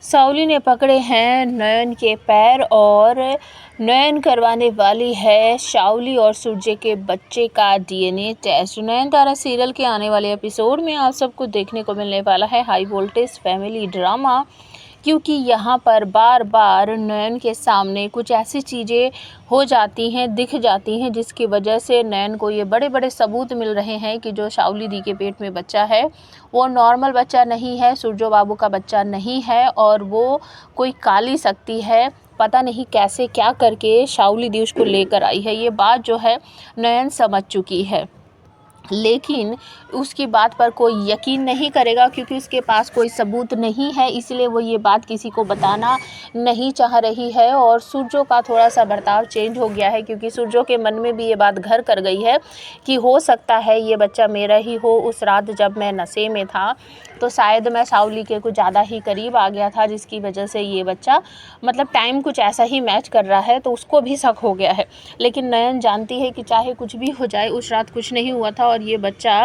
सावली ने पकड़े हैं नयन के पैर और नयन करवाने वाली है शावली और सूर्य के बच्चे का डीएनए टेस्ट। नयनतारा सीरियल के आने वाले एपिसोड में आप सबको देखने को मिलने वाला है हाई वोल्टेज फैमिली ड्रामा, क्योंकि यहाँ पर बार बार नयन के सामने कुछ ऐसी चीज़ें हो जाती हैं, दिख जाती हैं, जिसकी वजह से नयन को ये बड़े बड़े सबूत मिल रहे हैं कि जो शावली दी के पेट में बच्चा है वो नॉर्मल बच्चा नहीं है, सूरजो बाबू का बच्चा नहीं है और वो कोई काली शक्ति है। पता नहीं कैसे क्या करके शावली दी उसको लेकर आई है। ये बात जो है नयन समझ चुकी है, लेकिन उसकी बात पर कोई यकीन नहीं करेगा क्योंकि उसके पास कोई सबूत नहीं है, इसलिए वो ये बात किसी को बताना नहीं चाह रही है। और सूरजो का थोड़ा सा बर्ताव चेंज हो गया है क्योंकि सूरजो के मन में भी ये बात घर कर गई है कि हो सकता है ये बच्चा मेरा ही हो। उस रात जब मैं नशे में था तो शायद मैं शावली के कुछ ज़्यादा ही करीब आ गया था, जिसकी वजह से ये बच्चा मतलब टाइम कुछ ऐसा ही मैच कर रहा है, तो उसको भी शक हो गया है। लेकिन नयन जानती है कि चाहे कुछ भी हो जाए उस रात कुछ नहीं हुआ था और ये बच्चा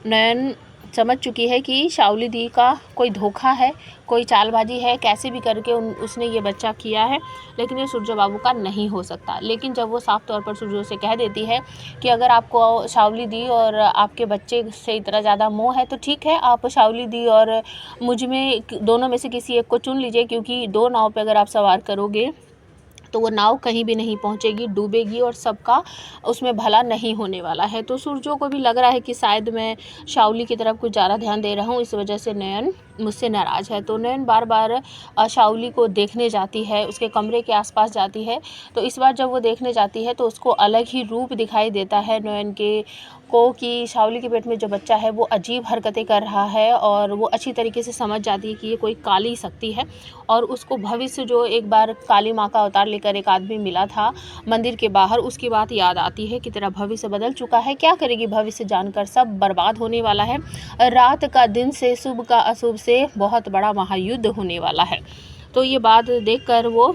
नयन समझ चुकी है कि शावली दी का कोई धोखा है, कोई चालबाजी है, कैसे भी करके उसने ये बच्चा किया है, लेकिन ये सूरजो बाबू का नहीं हो सकता। लेकिन जब वो साफ तौर पर सूरजो से कह देती है कि अगर आपको शावली दी और आपके बच्चे से इतना ज़्यादा मोह है तो ठीक है, आप शावली दी और मुझ में दोनों में से किसी एक को चुन लीजिए, क्योंकि दो नाव पर अगर आप सवार करोगे तो वो नाव कहीं भी नहीं पहुंचेगी, डूबेगी और सबका उसमें भला नहीं होने वाला है। तो सूरजो को भी लग रहा है कि शायद मैं शावली की तरफ कुछ ज़्यादा ध्यान दे रहा हूँ, इस वजह से नयन मुझसे नाराज़ है। तो नयन बार बार शावली को देखने जाती है, उसके कमरे के आसपास जाती है। तो इस बार जब वो देखने जाती है तो उसको अलग ही रूप दिखाई देता है नयन के को कि शावली के पेट में जो बच्चा है वो अजीब हरकतें कर रहा है और वो अच्छी तरीके से समझ जाती है कि ये कोई काली शक्ति है। और उसको भविष्य जो एक बार काली माँ का अवतार लेकर एक आदमी मिला था मंदिर के बाहर, उसकी बात याद आती है कि तेरा भविष्य बदल चुका है, क्या करेगी भविष्य जानकर, सब बर्बाद होने वाला है, रात का दिन से, शुभ का अशुभ से बहुत बड़ा महायुद्ध होने वाला है। तो ये बात देखकर वो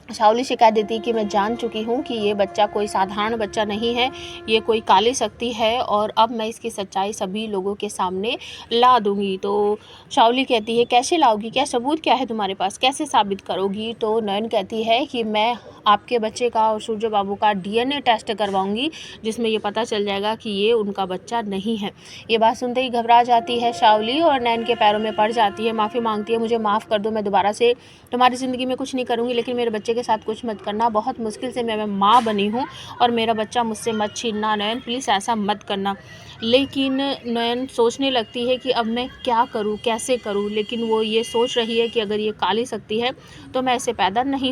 शावली से कह देती कि मैं जान चुकी हूँ कि ये बच्चा कोई साधारण बच्चा नहीं है, ये कोई काली शक्ति है और अब मैं इसकी सच्चाई सभी लोगों के सामने ला दूंगी। तो शावली कहती है कैसे लाओगी, क्या सबूत क्या है तुम्हारे पास, कैसे साबित करोगी। तो नयन कहती है कि मैं आपके बच्चे का और सूरजो बाबू का डीएनए टेस्ट करवाऊंगी, जिसमें ये पता चल जाएगा कि ये उनका बच्चा नहीं है। ये बात सुनते ही घबरा जाती है शावली और नयन के पैरों में पड़ जाती है, माफ़ी मांगती है, मुझे माफ़ कर दो, मैं दोबारा से तुम्हारी ज़िंदगी में कुछ नहीं करूँगी, लेकिन मेरे बच्चे के साथ कुछ मत करना, बहुत मुश्किल से मैं माँ बनी हूँ और मेरा बच्चा मुझसे मत छीनना नयन, प्लीज़ ऐसा मत करना। लेकिन नयन सोचने लगती है कि अब मैं क्या करूँ, कैसे करूँ, लेकिन वो ये सोच रही है कि अगर ये काली शक्ति है तो मैं इसे पैदा नहीं